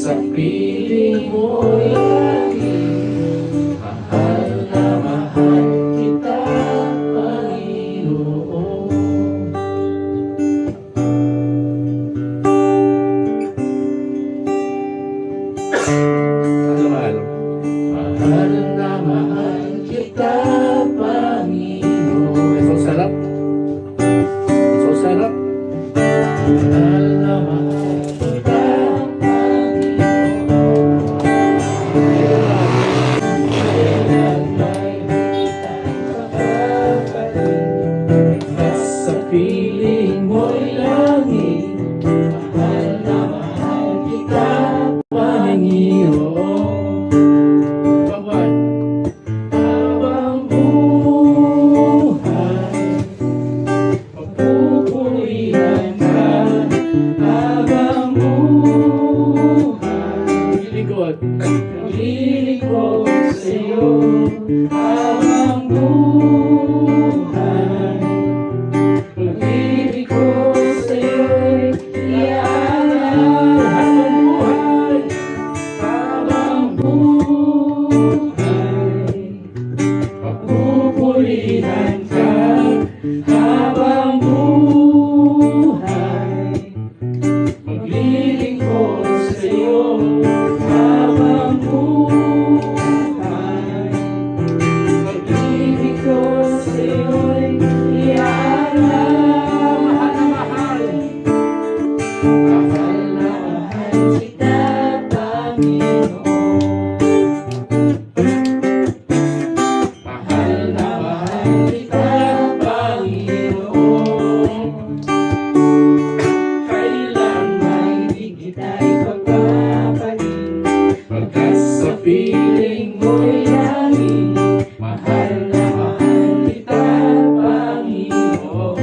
sa piling mo'y laging mahal na mahal kita, Panginoon. Mahal na mahal kita, Panginoon. So sarap. So sarap. Mahal na mahal kita, Panginoon. Kailan may nakita sa piling mo'y langit. Mahal na mahal kita, Panginoon. Lilikod sa'yo habang buhay. Lilikod sa'yo'y iaalay habang buhay. Papupulihan ka habang buhay. Maglilingkod sa'yo habang buhay. Pag-ibig ko sa'yo'y iaalay. Mahal na mahal. Mahal na mahal kita, Panginoon. Mahal na mahal kita, Panginoon. Kailan may di kita'y pagpapalit. Pagkat sa piling mo'y langit, mahal na mahal kita, Panginoon.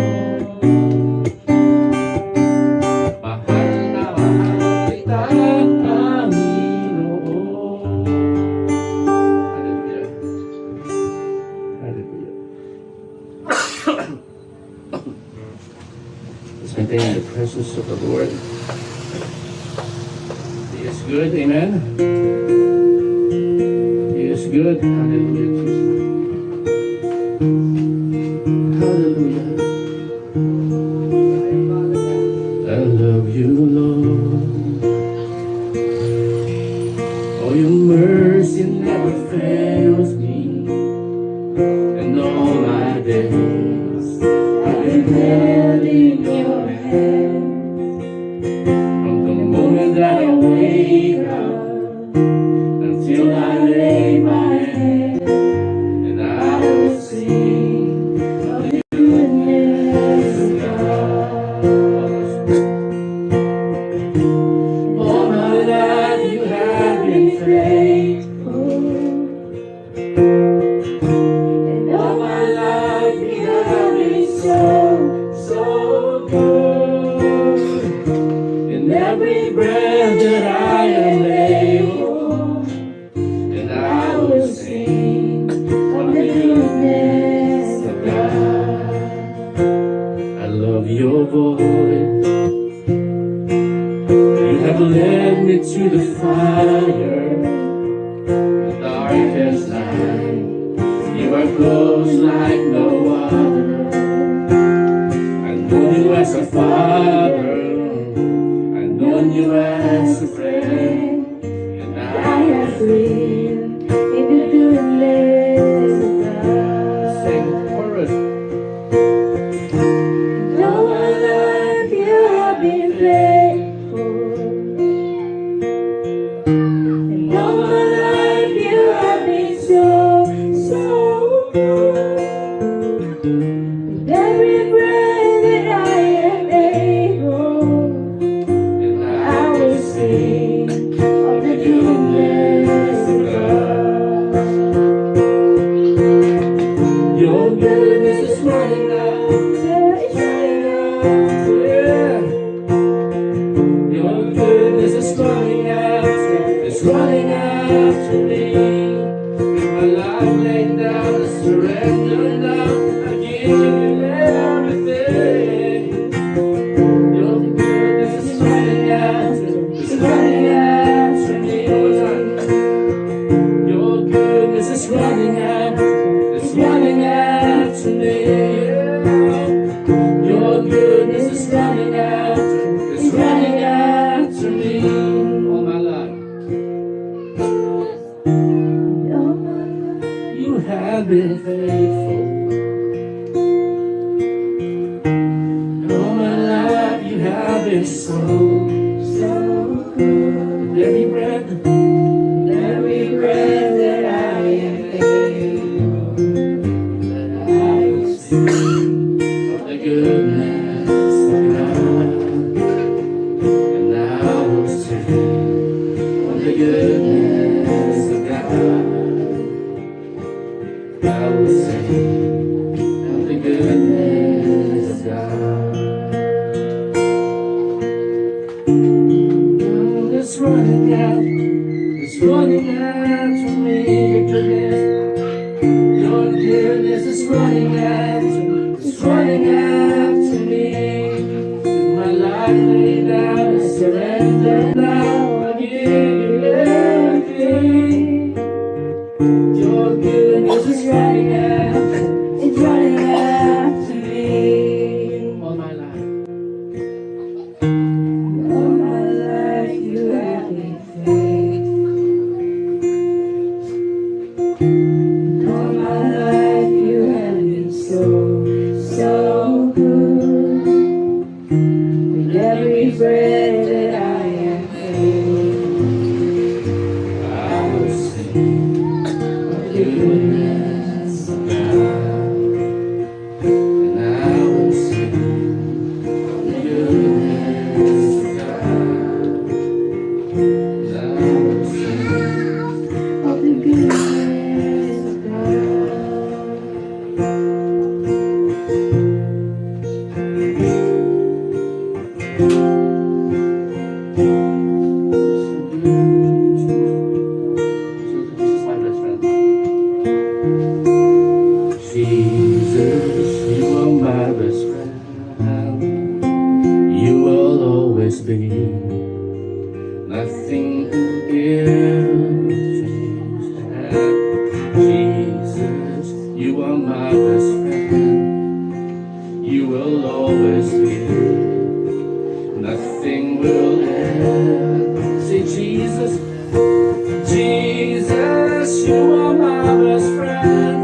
Mahal na mahal kita, Panginoon. Hallelujah. Hallelujah. Let's maintain the presence of the Lord. He is good, amen. He is good, hallelujah, Jesus. Hallelujah. I love you, Lord. Oh, your mercy never fails me. And all my days I've been held in your hand. From the moment that I wake up until I lay my head, and I will sing of the goodness of God. All my life you have been faithful, and all my life you have been so, so good. In every breath that I am able, and I will sing of the goodness of God. I love your voice. You have led me to the fire, the darkest night. You are close like no other. I know you as a father. I know you as a friend, and I have lived in the goodness of God. Sing the chorus. And all my life you have been faithful, and all my life you have been so, so good. With every breath that I am able, and I will sing of the goodness of God. Your goodness is running out, it's running out, yeah. Your goodness is running out, it's running out to me. With my life laid down, I surrender now, I give you everything. Your goodness is running out, it's running out Every breath that I am able, that I will sing of the goodness of God. And I will sing of the goodness of God. I will sing of the goodness of God. It's running out, it's running out to me, your goodness is running out, it's running out to me. With my life laid down, I surrender now, I give you everything. Your goodness is running out, it's running out to me. all my life. All my life you have been faithful. All my life you have been so, so good. With every breath that I am able, I will sing of the goodness of God. And I will sing of the goodness of God. And I will sing of the goodness of God. Jesus, my best friend. Jesus, you are my best friend. You will always be. Nothing will ever change that. Jesus, you are my best friend. You will always be. Nothing will ever. Say, Jesus, Jesus, you are my best friend.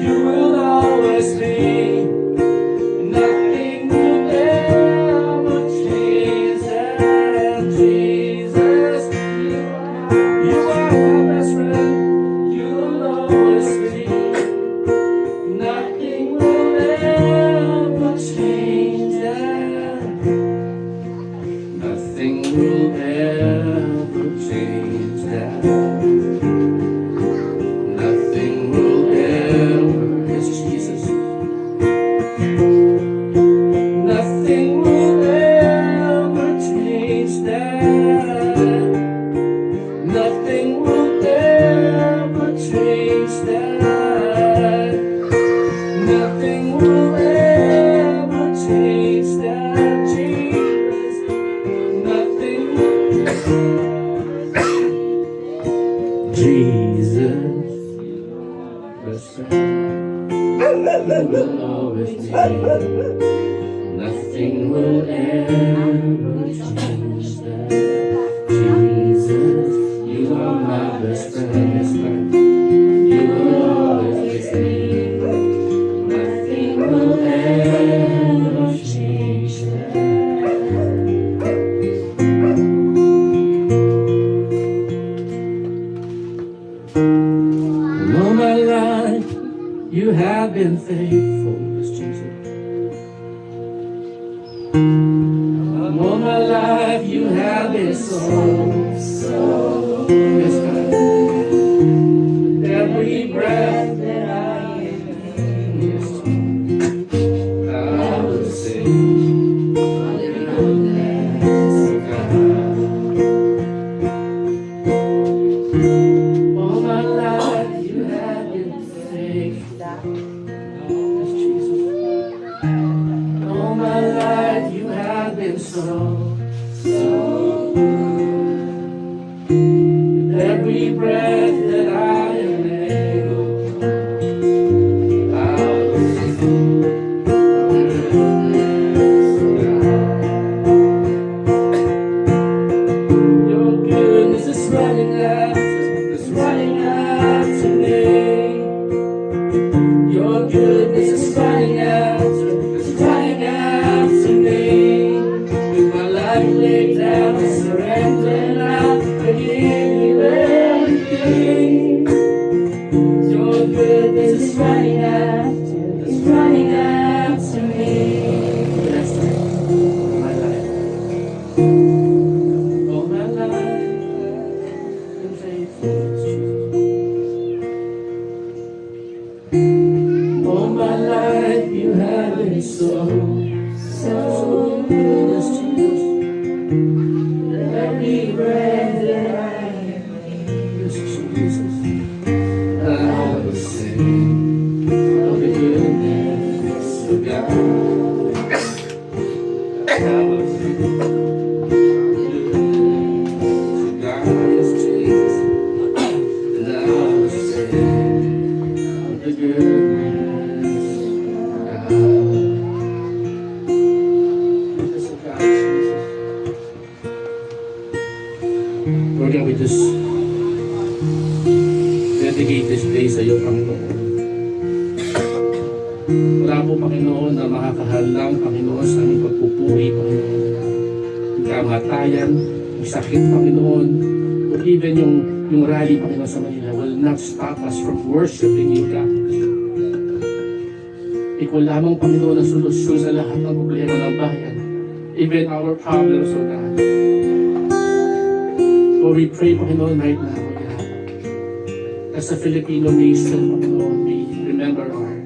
You will always be. Nothing will ever change that. Jesus, you are my best friend. You will always be. Nothing will ever change that. Nothing will ever change that. Nothing will ever, yes, Jesus. Nothing will ever change that. Nothing will ever change that. Nothing will ever change that, Jesus. Nothing will ever. Jesus, best friend, you will always be. Nothing will ever change that. Jesus, you are my best friend, yes, friend. You will always be. Nothing will ever change that. And all my life, you have been faithful, yes, Jesus. And all my life, you have been so, so good. Yes, God. With every breath that I am, yes, I will sing of the goodness of God. All my life, you have been faithful. Yes, Jesus. All my life, you have been so, so good. With every breath that I am able, I will sing of the goodness of God. Your goodness is running out, it's running out to me. Your goodness is running out, it's running out to me. With my life laid down, I surrender now. I give so so good. Yes, Jesus. every breath that I am. Yes, Jesus. I will sing of the goodness of God. I will sing of the goodness of God. Yes, Jesus. And I will sing of the goodness of God. Goodness of God, Jesus. Lord God, we just dedicate this day sa iyo, Panginoon. Wala po, Panginoon, na makakahalang, Panginoon, sa aming pagpupuri, Panginoon. Yung kamatayan, yung sakit, Panginoon, or even yung rally, Panginoon, sa Manila will not stop us from worshiping you, God. Ikaw lamang, Panginoon, ang solusyon sa lahat ng problema ng bayan. Even our problems, O God. Lord, we pray, Panginoon, right now, O God. As a Filipino nation, Panginoon, we remember our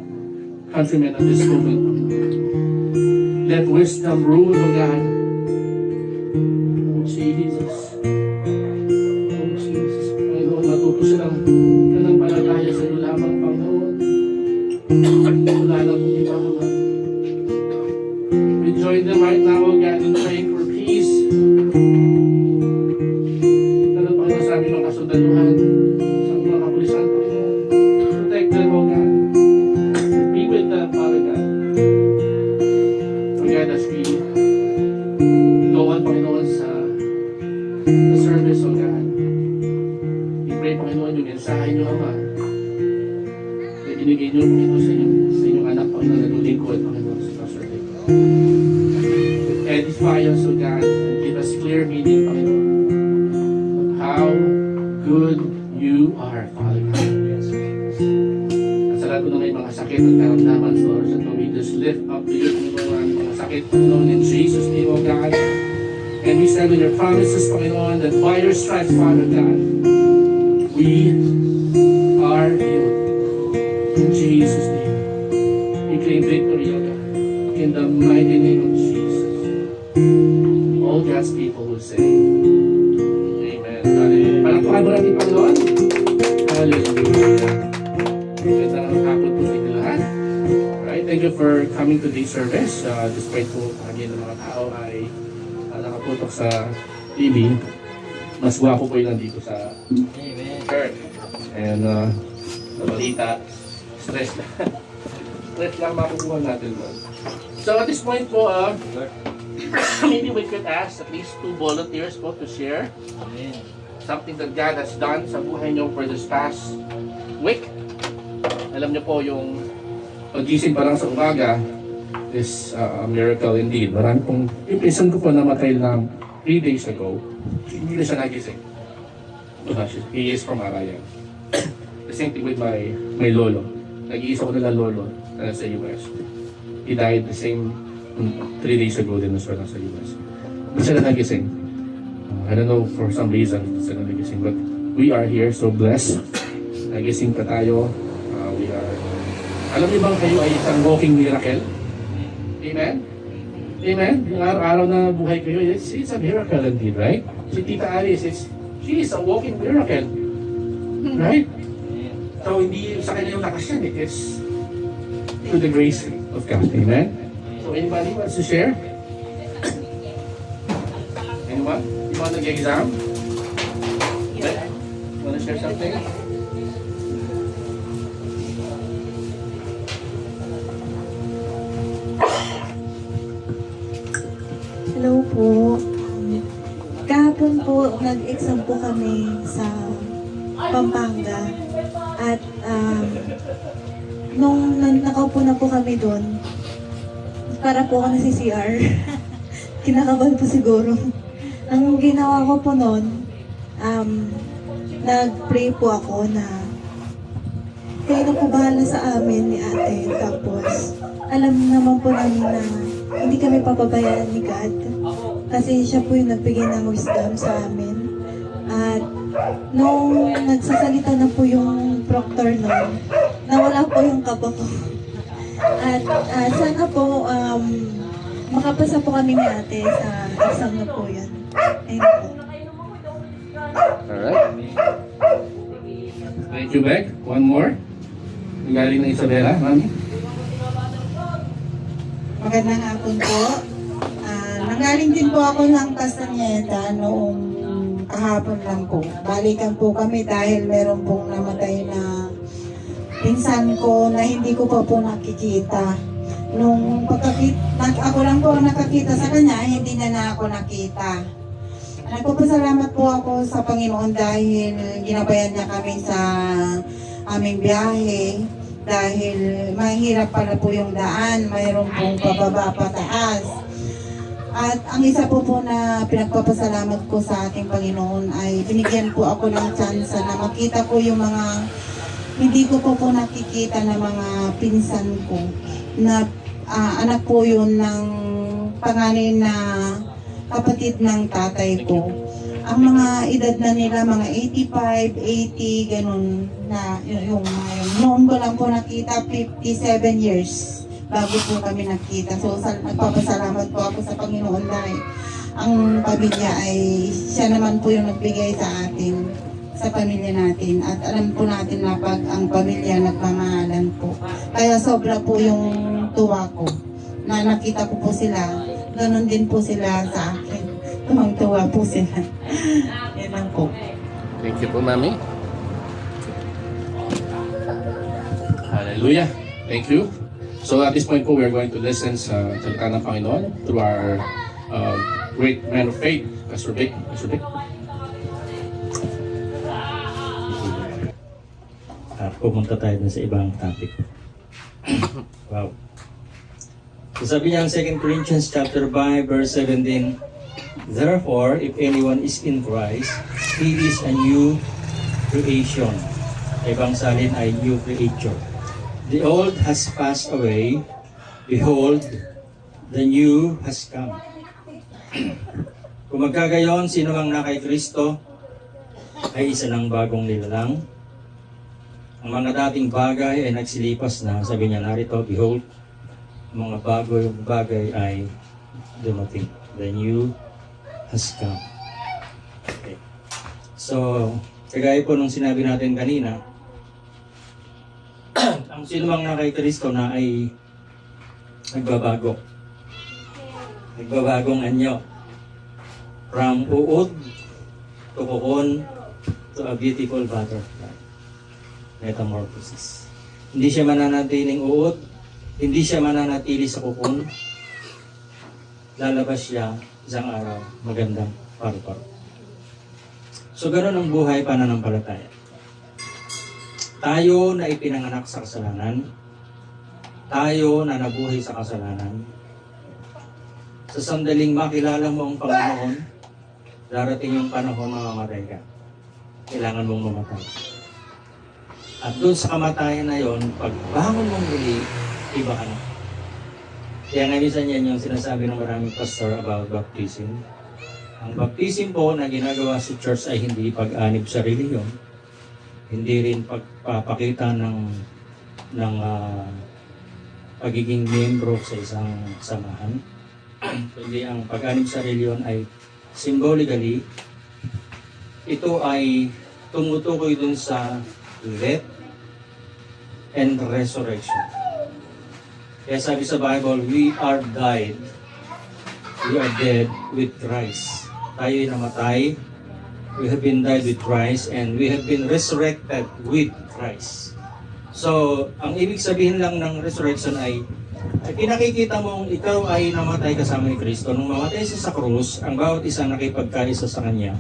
countrymen of this moment, Panginoon. Let wisdom rule, O God. Oh, Jesus. Oh, Jesus. Panginoon, matuto silang nananampalataya sa iyo lamang, Panginoon. Wala na kung iba, Ama. We join them right now, O God, in praying for peace. Lalo, Panginoon, sa aming mga kasundaluhan, sa aming mga kapulisan, Panginoon. Protect them, O God. Be with them, Father God. O God, as we go on, Panginoon, sa service, O God. We pray, Panginoon, yung mensahe niyo, Ama. Na binigay niyo, Panginoon, sa inyong anak, Panginoon, na lulingkod, Panginoon, sa Pastor Vic. Edify us, O God, and give us clear meaning, Panginoon, of how good you are, Father God. At sa lahat po na may mga sakit at karamdaman, Lord, so we just lift up to you, Panginoon, ang mga sakit, Panginoon, in Jesus' name, O God. And we stand on your promises, Panginoon, that by your stripes, Father God, we are healed. In Jesus' name, we claim victory, O God, in the mighty name of Jesus. All God's people will say, Amen. Hallelujah. Palakpakan mo natin, Panginoon. Hallelujah. Magandang hapon po sa inyo lahat. Alright, thank you for coming to this service. Despite po, again, ng mga tao ay nakaputok sa TV, mas gwapo po yun nandito sa church. And sa balita, stress lang. Stress lang makukuha natin doon. So at this point po, maybe we could ask at least 2 volunteers po to share something that God has done sa buhay niyo for this past week. Alam niyo po, yung pagising pa lang sa umaga is a miracle indeed. Marami pong, yung pinsan ko po namatay lang 3 days ago, hindi na siya nagising. He is from Arayan. The same thing with my lolo. Nag-iisa ko nila lolo na sa US. He died the same 3 days ago din as well sa US. Hindi siya na nagising. I don't know, for some reason, hindi siya na nagising. But we are here, so blessed. Nagising pa tayo. We are... Alam niyo bang kayo ay isang walking miracle? Amen? Amen? Yung araw-araw na buhay kayo, it's a miracle indeed, right? Si Tita Alice, she is a walking miracle. Right? So hindi sa kanya yung lakas yan, it's to the grace of God. Amen? So anybody wants to share? Anyone? You want to get exam? Okay. You want to share something? Hello po. Kahapon po, nag-exam po kami sa Pampanga. At nung nakaupo na po kami doon, para po ako nasa CR. Kinakabahan po siguro. Ang ginawa ko po noon, nag-pray po ako na kayo na po bahala sa amin ni ate. Tapos, alam naman po namin na hindi kami papabayaan ni God. Kasi siya po yung nagbigay ng wisdom sa amin. At nung nagsasalita na po yung proctor noon, nawala po yung kaba ko. At sana po makapasa po kami ni ate sa exam na po yan. Ayun po. Alright. Thank you, Beck. One more. Galing na Isabela, mami. Magandang hapon po. Nanggaling din po ako ng Castaneda noong kahapon lang po. Balikan po kami dahil meron pong namatay na pinsan ko na hindi ko pa po nakikita. Nung ako lang po nakakita sa kanya, hindi na ako nakita. Nagpapasalamat po ako sa Panginoon dahil ginabayan niya kami sa aming biyahe. Dahil mahirap pala po yung daan, mayroon pong pababa pataas. At ang isa po na pinagpapasalamat ko sa ating Panginoon ay binigyan po ako ng chance na makita ko yung mga hindi ko po nakikita na mga pinsan ko na anak po yun ng panganay na kapatid ng tatay ko. Ang mga edad na nila, mga 85, 80, ganun na yung noon ko lang po nakita, 57 years bago po kami nakita. So, nagpapasalamat po ako sa Panginoon dahil ang pamilya ay siya naman po yung nagbigay sa atin, sa pamilya natin. At alam po natin na pag ang pamilya nagmamahalan po. Kaya sobra po yung tuwa ko na nakita ko po sila. Ganun din po sila sa akin. Tumang-tuwa po sila. Yan lang po. Thank you po, mami. Hallelujah. Thank you. So at this point po, we're going to listen sa salita ng Panginoon through our great man of faith, Pastor Vic. Pastor Vic. Pumunta tayo dun sa ibang topic. Wow. So sabi niya ang 2 Corinthians chapter 5 verse 17, therefore, if anyone is in Christ, he is a new creation. Ibang salin ay new creature. The old has passed away, behold, the new has come. Kung magkagayon, sino mang na kay Kristo ay isa ng bagong nilalang. Ang mga dating bagay ay nagsilipas na. Sabi niya narito, behold, mga bagay ay dumating. The new has come. Okay. So, kagaya po nung sinabi natin kanina, ang sino mang na kay Kristo na ay nagbabago. Nagbabagong anyo. From uod to kukon to a beautiful butterfly. Metamorphosis. Hindi siya mananatiling uod, hindi siya mananatili sa kukon. Lalabas siya isang araw, magandang paru-paro. So ganoon ang buhay pananampalataya. Tayo na ipinanganak sa kasalanan, tayo na nabuhay sa kasalanan. Sa sandaling makilala mo ang Panginoon, darating yung panahon na mamatay ka. Kailangan mong mamatay. At doon sa kamatayan na yon, pagbangon mong muli, iba ka na. Kaya nga minsan yan yung sinasabi ng maraming pastor about baptism. Ang baptism po na ginagawa sa church ay hindi pag-anib sa reliyon, hindi rin pagpapakita ng pagiging miyembro sa isang samahan. Kundi ang pag-anib sa reliyon ay symbolically, ito ay tumutukoy dun sa death and resurrection. Kaya sabi sa Bible, we are dead with Christ. Tayo'y namatay, we have been died with Christ, and we have been resurrected with Christ. So, ang ibig sabihin lang ng resurrection ay pinakikita mong ikaw ay namatay kasama ni Kristo. Nung mamatay siya sa krus, ang bawat isang nakipagkaisa sa Kanya,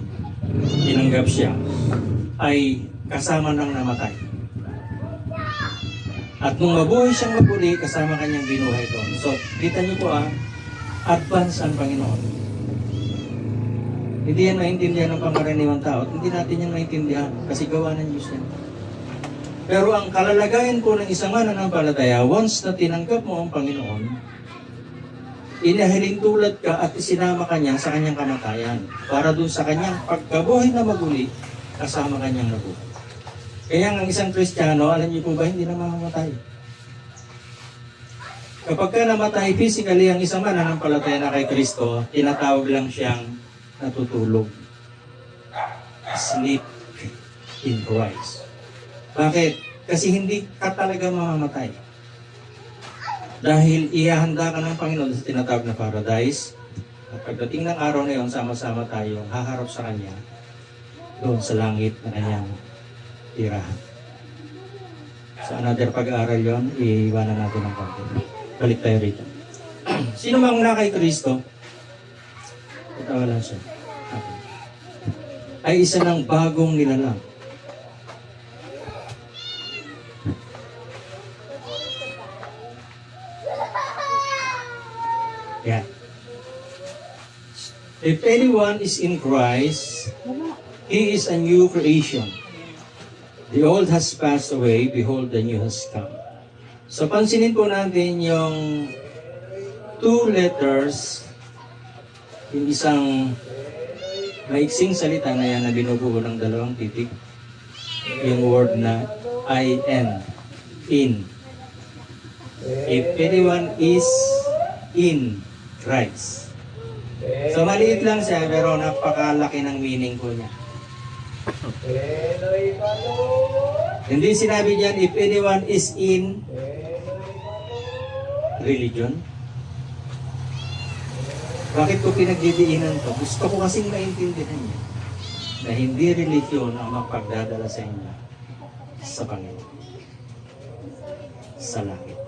tinanggap siya, ay kasama ng namatay. At nung mabuhay siyang mapuli, kasama Kanyang binuhay doon. So, kita niyo po advance ang Panginoon. Hindi yan maintindihan ng pangkaraniwang tao at hindi natin yan maintindihan kasi gawa ng Diyos yan. Pero ang kalalagayan po ng isang mananampalataya, once na tinanggap mo ang Panginoon, inahiling tulad ka at isinama ka niya sa kanyang kamatayan para dun sa kanyang pagkabuhay na maguli, kasama kanyang nabuhay. Kaya ang isang Kristiyano, alam niyo po ba, hindi na mamamatay. Kapag ka namatay physically ang isang mananampalataya na kay Kristo, tinatawag lang siyang natutulog. Sleep in Christ. Bakit? Kasi hindi ka talaga mamamatay. Dahil ihahanda ka ng Panginoon sa tinatawag na paradise. At pagdating ng araw na yon, sama-sama tayong haharap sa Kanya doon sa langit na Kanyang tirahan. Sa another pag-aaral yon, iiwanan natin ng konti. Balik tayo rito. Sino mang na kay Kristo, itawa lang siya, ay isa ng bagong nilalang. Yeah. If anyone is in Christ, he is a new creation. The old has passed away, behold, the new has come. So, pansinin po natin yung two letters, yung isang maiksing salita na yan na binubuo ng dalawang titik, yung word na I-N, in. If anyone is in Christ. So, maliit lang siya, pero napakalaki ng meaning po niya. Hindi sinabi diyan, if anyone is in religion. Bakit ko pinagdidiinan to? Gusto ko kasing maintindihan niya na hindi religion ang magpagdadala sa inyo sa Panginoon. Sa langit.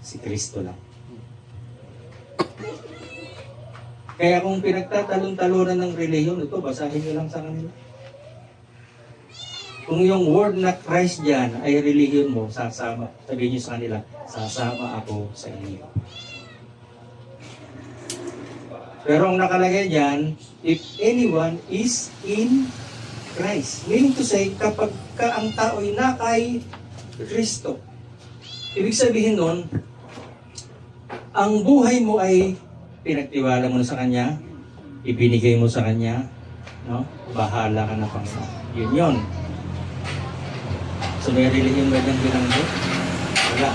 Si Kristo lang. Kaya kung pinagtatalon-talunan ng religion, ito, basahin niyo lang sa kanila. Kung yung word na Christ dyan ay religion mo, sasama. Sabihin niyo sa kanila, sasama ako sa inyo. Pero ang nakalagay dyan, if anyone is in Christ. Meaning to say, kapag ka ang tao'y na kay Kristo. Ibig sabihin nun, ang buhay mo ay pinagtiwala mo na sa Kanya, ibinigay mo sa Kanya, no? Bahala ka na Panginoon. Yun yun. So may relihiyon ba dyan binanggit? Wala.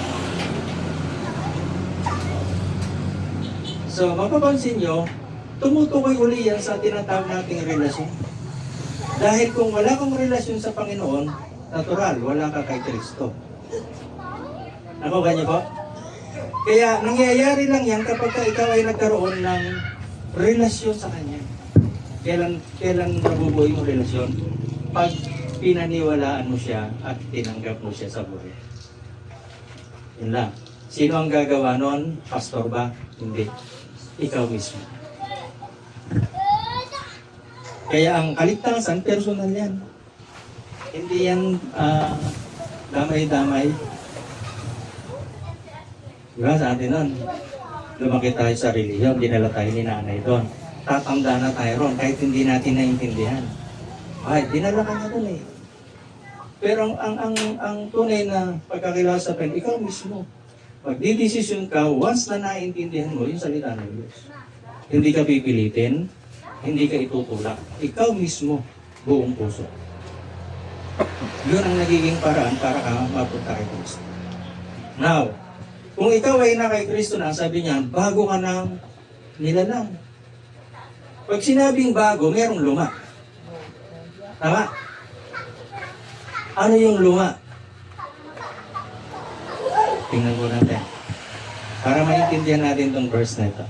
So mapapansin nyo, tumutukoy uli yan sa tinatawag nating relasyon. Dahil kung wala kang relasyon sa Panginoon, natural, wala ka kay Kristo. Ako ganyan po? Kaya nangyayari lang yan kapag ikaw ay nagkaroon ng relasyon sa Kanya. Kailan nabubuo yung relasyon? Pag pinaniwalaan mo siya at tinanggap mo siya sa buhay. Yun lang. Sino ang gagawa nun? Pastor ba? Hindi. Ikaw mismo. Kaya ang kaligtasan, personal yan. Hindi yan damay-damay. Diba sa atin nun? Lumaki tayo sa relihiyon, dinala tayo ni nanay doon. Tatanda na tayo ron, kahit hindi natin naintindihan. Ay, dinala ka niya doon eh. Pero ang tunay na pagkakilala sa Panginoon, ikaw mismo. Magdidesisyon ka, once na naintindihan mo yung salita ng Diyos. Hindi ka pipilitin, hindi ka itutulak. Ikaw mismo, buong puso. Yun ang nagiging paraan para ka mapunta kay Kristo. Now, kung ikaw ay na kay Kristo na, sabi niya, bago ka nang nilalang. Pag sinabing bago, merong luma. Tama? Ano yung luma? Tingnan ko natin. Para maintindihan natin itong verse na ito.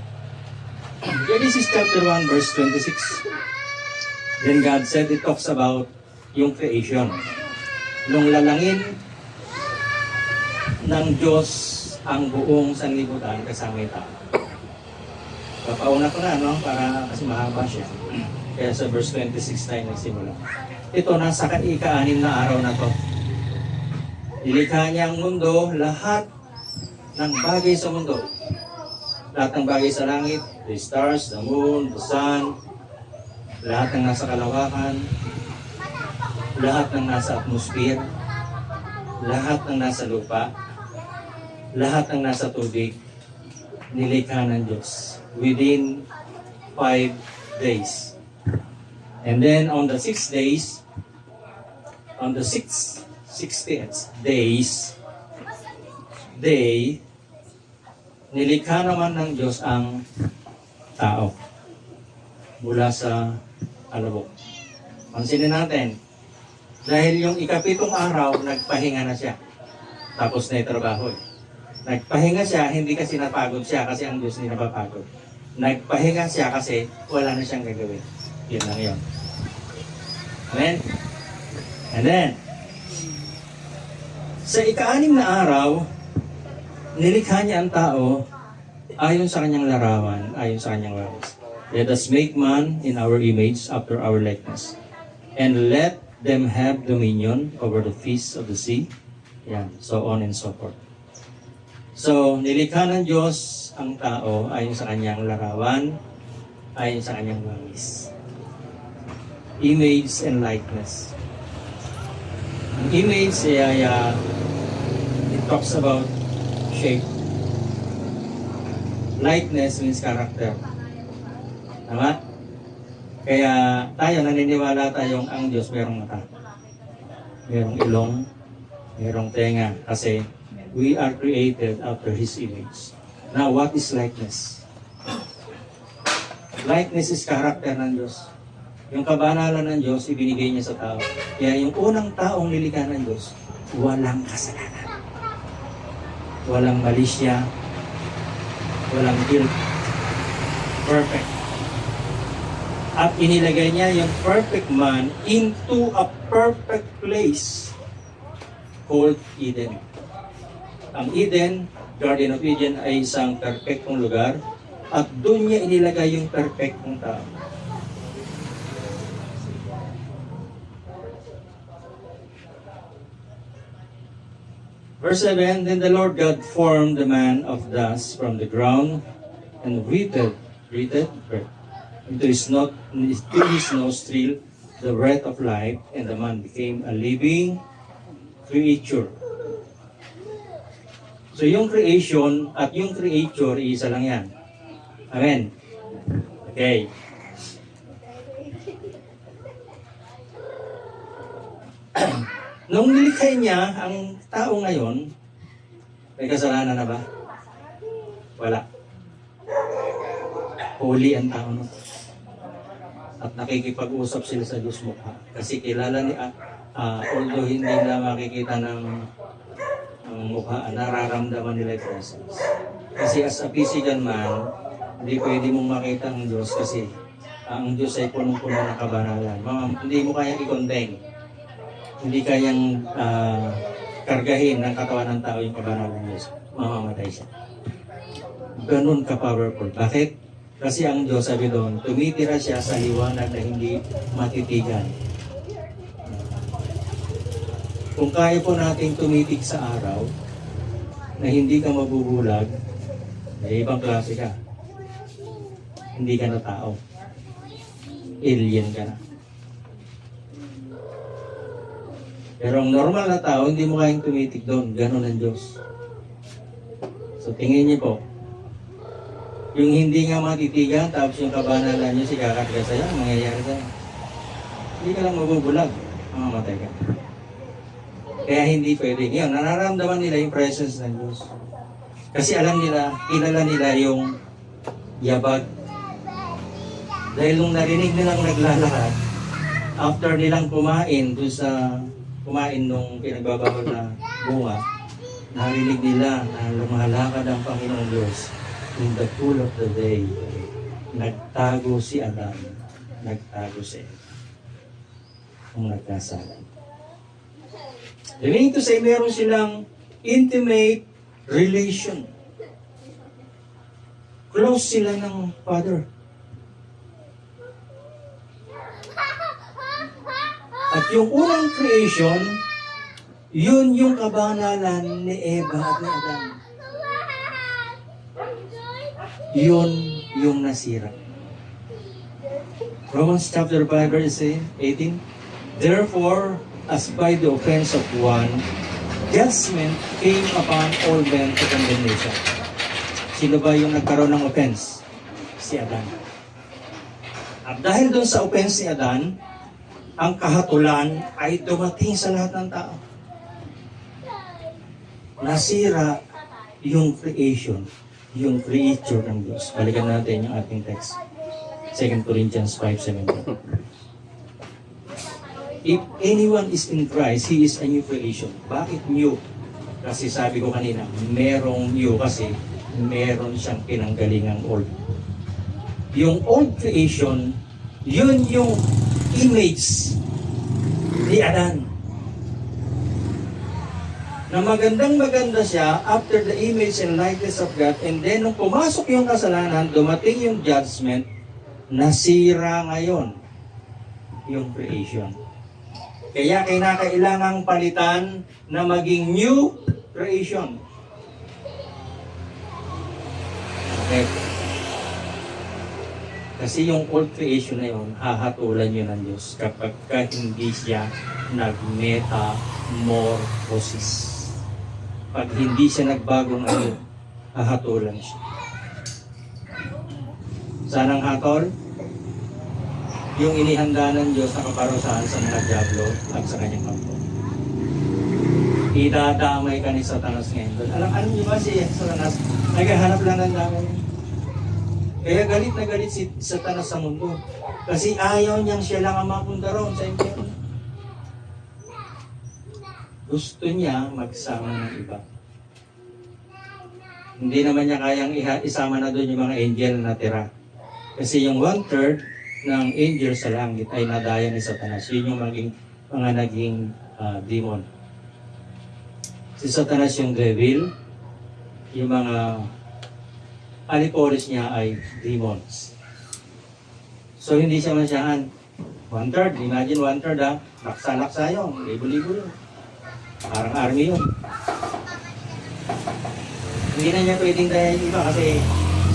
Genesis chapter 1 verse 26. Then God said, it talks about yung creation. Nung lalangin ng Diyos ang buong sanlibutan kasama yung tao. Papauna ko na, no? Para kasi mahaba siya. Kaya sa verse 26 tayo nagsimula. Ito, nasa ika-6 na araw na to. Nilikha niya ang mundo, lahat ng bagay sa mundo. Lahat ng bagay sa langit, the stars, the moon, the sun, lahat ng nasa kalawakan, lahat ng nasa atmosphere, lahat ng nasa lupa, lahat ng nasa tubig, nilikha ng Diyos within 5 days. And then on the 6 days, on the 60th days, day, nilikha naman ng Diyos ang tao mula sa alabok. Pansinin natin, dahil yung ikapitong araw, nagpahinga na siya. Tapos na yung trabaho. Nagpahinga siya, hindi kasi napagod siya kasi ang Diyos hindi napapagod. Nagpahinga siya kasi wala na siyang gagawin. Yun lang yun. Amen? And then, sa ika-6 na araw, nilikha niya ang tao ayon sa kanyang larawan, ayon sa kanyang waris. Let us make man in our image after our likeness. And let them have dominion over the fish of the sea. Yan, so on and so forth. So, nilikha ng Diyos ang tao ayon sa kanyang larawan, ayon sa kanyang waris. Image and likeness. Ang image ay it talks about shape. Likeness means character. Tama? Kaya tayo naniniwala tayong ang Diyos merong mata. Merong ilong, merong tenga. Kasi we are created after His image. Now, what is likeness? Likeness is character ng Diyos. Yung kabanalan ng Diyos, ibinigay niya sa tao. Kaya yung unang taong nilikha ng Diyos, walang kasalanan. Walang malisya, walang guilt. Perfect. At inilagay niya yung perfect man into a perfect place called Eden. Ang Eden, Garden of Eden, ay isang perfectong lugar at doon niya inilagay yung perfectong tao. Verse 7, Then the Lord God formed the man of dust from the ground and breathed into his nostril the breath of life, and the man became a living creature. So yung creation at yung creature, isa lang yan. Amen? Okay. Nung nilikha niya ang tao ngayon, may kasalanan na ba? Wala. Holy ang tao nun. At nakikipag-usap sila sa Diyos mukha. Kasi kilala ni, although hindi na makikita ng mukha, nararamdaman nila yung presence. Kasi as a physical man, hindi pwede mong makita ang Diyos kasi ang Diyos ay punong-puno ng kabanalan. Hindi mo kayang i-contain. Hindi kayang kargahin ng katawan ng tao yung kabanalan ng Diyos. Mamamatay siya. Ganun ka-powerful. Bakit? Kasi ang Diyos, sabi doon, tumitira siya sa liwanag na hindi matitigan. Kung kaya po nating tumitig sa araw na hindi ka mabubulag, may ibang klase ka. Hindi ka na tao. Alien ka na. Pero ang normal na tao, hindi mo kayang tumitig doon. Ganon ang Diyos. So tingin niyo po, yung hindi nga matitigan, tapos yung kabanalan niyo, sikakarga sa'yo, mangyayari sa'yo. Hindi ka lang mabubulag, mamamatay ka. Kaya hindi pwede. Ngayon, nararamdaman nila yung presence ng Diyos. Kasi alam nila, kilala nila yung yabag. Dahil nung narinig nilang naglalakad, after nilang kumain nung pinagbabawal na bunga, narinig nila na lumalakad ang Panginoong Diyos. In the cool of the day, nagtago si Adan, nagtago si Eva, kung nagkasala. Meaning to say, meron silang intimate relation. Close sila ng Father. At yung unang creation, yun yung kabanalan ni Eva at ni Adan. Yun yung nasira. Romans chapter 5 verse 18, Therefore, as by the offense of one, judgment came upon all men to condemnation. Sino ba yung nagkaroon ng offense? Si Adan. At dahil doon sa offense ni Adan, ang kahatulan ay dumating sa lahat ng tao. Nasira yung creation. yung creature ng Diyos. Balikan natin yung ating text. 2 Corinthians 5:17. If anyone is in Christ, he is a new creation. Bakit new? Kasi sabi ko kanina, merong new kasi meron siyang pinanggalingang old. Yung old creation, yun yung image ni Adan. Na magandang-maganda siya after the image and likeness of God, and then nung pumasok yung kasalanan, dumating yung judgment, nasira ngayon yung creation. Kaya kinakailangang palitan na maging new creation. Okay. Kasi yung old creation na yun, hahatulan yun ng Diyos kapag hindi siya nag-metamorphosis. Pag hindi siya nagbagong ano, hahatulan siya. Saan ang hatol? Yung inihanda ng Diyos na kaparusahan sa mga diablo at sa kanyang kampo. Idadamay ka ni Satanas ngayon. Alam niyo ba si Satanas? Naghahanap lang ng damay. Kaya galit na galit si Satanas sa mundo. Kasi ayaw niyang siya lang ang mapunta roon sa impyerno. Gusto niya magsama ng iba. Hindi naman niya kayang isama na doon yung mga angel na tira. Kasi yung 1/3 ng angel sa langit ay nadaya ni Satanas. Yun yung mga naging demon. Si Satanas yung devil, yung mga aliporis niya ay demons. So hindi siya masyaan. 1/3, imagine 1/3 laksa-laksa yun, libo-libo yun. Parang army yun. Hindi na niya pwedeng daya yung iba kasi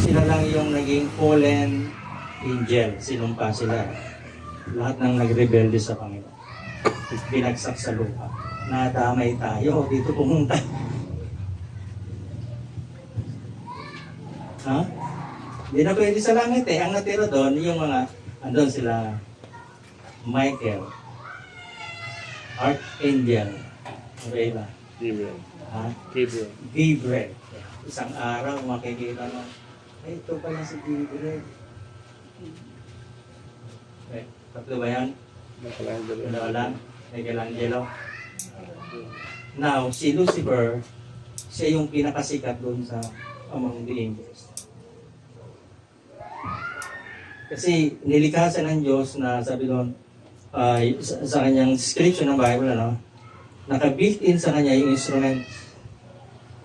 sila lang yung naging fallen angel. Sinumpa sila. Lahat ng nagrebelde sa Panginoon. Binagsak sa lupa. Nadamay tayo. Dito pumunta. Ha? Hindi na pwede sa langit eh. Ang natira doon, yung mga, andun sila, Michael, Archangel, okay ba? Gabriel. Ha? Gabriel. Gabriel. Isang araw, makikita mo, ay, ito pala si Gabriel. Okay, tatlo ba yan? Dalawa lang? Michelangelo. Now, si Lucifer, siya yung pinakasikat doon sa among the angels. Kasi nilikha siya ng Diyos na sabi doon, sa kanyang description ng Bible, naka-built-in sa kanya yung instrument.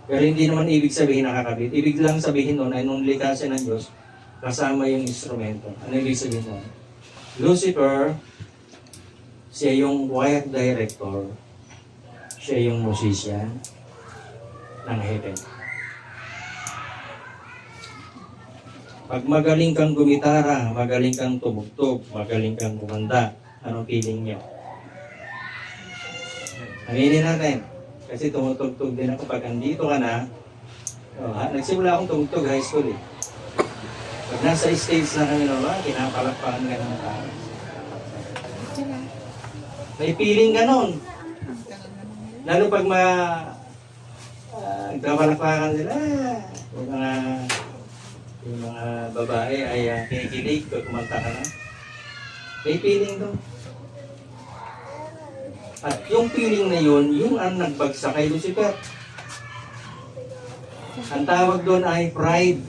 Pero hindi naman ibig sabihin nakakabit. Ibig lang sabihin doon ay nung nilikha siya ng Diyos, kasama yung instrumento. Ano ibig sabihin doon? Lucifer, siya yung choir director, siya yung musician ng heaven. Pag magaling kang gumitara, magaling kang tumugtog, magaling kang kumanda, anong feeling niyo? Aminin natin. Kasi tumutugtog din ako pag andito ka na. Nagsimula akong tumugtog high school eh. Pag nasa stage na kami naman, pinapalakpakan ka ng tao. May feeling ka nun. Lalo pag nagpapalakpakan sila, yung mga babae ay kinikilig pag kumanta ka na. May feeling doon. At yung feeling na yun, yung ang nagbagsak kay Lucifer. Ang tawag doon ay pride.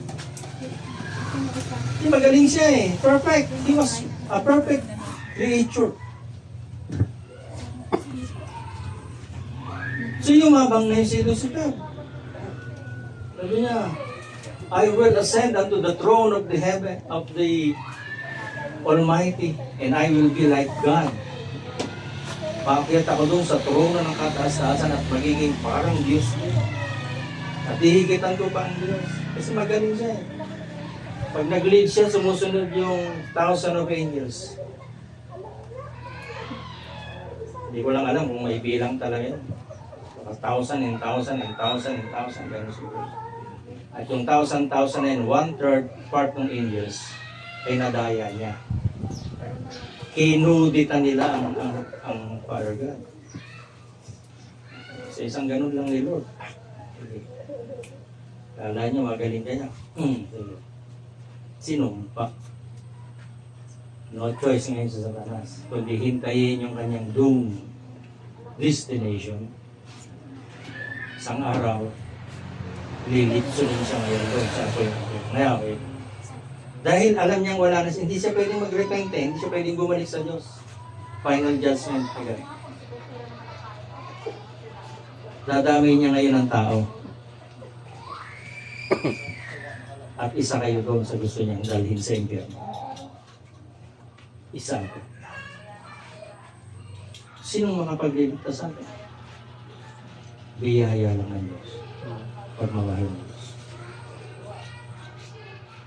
Hindi magaling siya eh. Perfect. He was a perfect creature. So yumabang na yun si Lucifer. Sabi niya, I will ascend unto the throne of the heaven, of the Almighty, and I will be like God. Bakit ako doon sa trono ng kataas-taasan at magiging parang Diyos ko. At hihigitan ko pa ang Diyos. Kasi magaling siya eh. Pag nag-lead siya, sumusunod yung 1,000 of angels. Hindi ko lang alam kung may bilang talaga yun. 1,000 and 1,000 and 1,000 and 1,000. Ganun siguro. At yung 1,000 and 1/3 part ng angels ay nadaya niya. Kinuditan nila ang Father God. Sa isang ganun lang ni Lord. Kala nyo magaling kaya. Sinumpa. No choice ngayon sa Satanas, kundi hintayin yung kanyang doom destination. Isang araw, lilipsunin siya ngayon doon sa apoy. Dahil alam niyang wala na siya, hindi siya pwedeng mag-repent, hindi siya pwedeng bumalik sa Diyos. Final judgment agad. Dadamay niya ngayon ang tao. At isa kayo doon sa gusto niyang dalhin sa impyerno. Isa ako. Sinong makapagliligtas sa atin? Biyaya lang ng Diyos. Pagmamahal ng Diyos.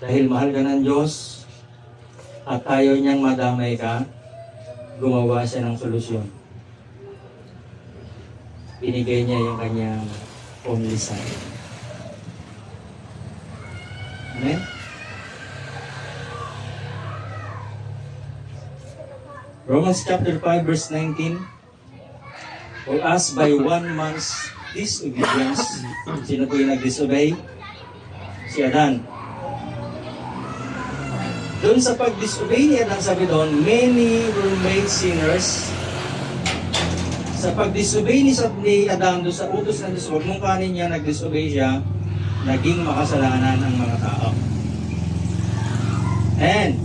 Dahil mahal ka ng Diyos at ayaw niyang madamay ka, gumawa siya ng solusyon. Binigay niya yung kanyang only son. Amen? Romans chapter 5 verse 19. For us by one man's disobedience, sino po yung nag-disobey? Si Adan. Doon sa pag-disobey ni Adan, sabi doon, many were made sinners. Sa pag-disobey ni Adan doon sa utos ng Diyos, huwag mong kanin niya, nag-disobey siya, naging makasalanan ang mga tao. And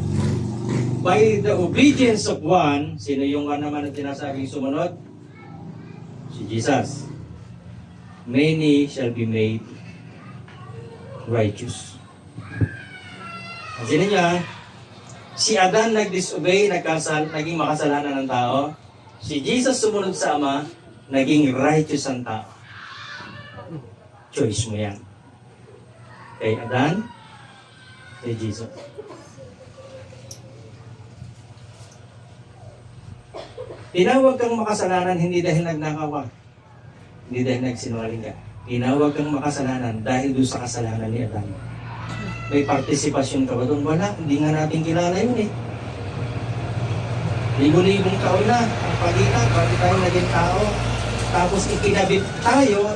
by the obedience of one, sino yung naman ang sinasabing sumunod? Si Jesus. Many shall be made righteous. Sino niya? Si Adan nag-disobey, naging makasalanan ng tao. Si Jesus sumunod sa Ama, naging righteous ang tao. Choice mo yan. Kay Adan, kay Jesus. Tinawag kang makasalanan hindi dahil nagnakaw ka. Hindi dahil nagsinungaling ka. Tinawag kang makasalanan dahil doon sa kasalanan ni Adan. May partisipasyon ka ba doon? Wala. Hindi nga natin kilala yun eh. Libo-libong taon na ang pagitan bago tayo naging tao. Tapos ikinabit tayo.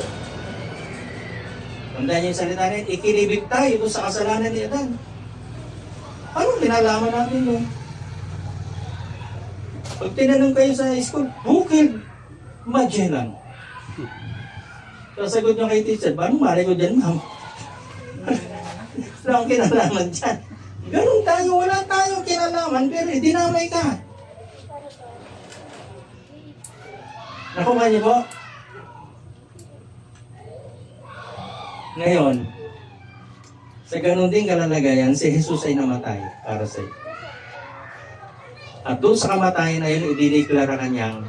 Tandaan niyo yung salita na yun. Ikinibit tayo doon sa kasalanan ni Adan. Anong kinalaman natin yun? Pag tinanong kayo sa school, bukid, Magellan. Sasagot nyo kay teacher, paano mali ko dyan, ma'am? Wala akong kinalaman dyan. Ganun tayo, wala tayong kinalaman, pero dinamay ka. Nakuha niyo po? Ngayon, sa ganun din kalalagayan, si Jesus ay namatay para sa iyo. At doon sa kamatayan na yun, idineklara kanyang,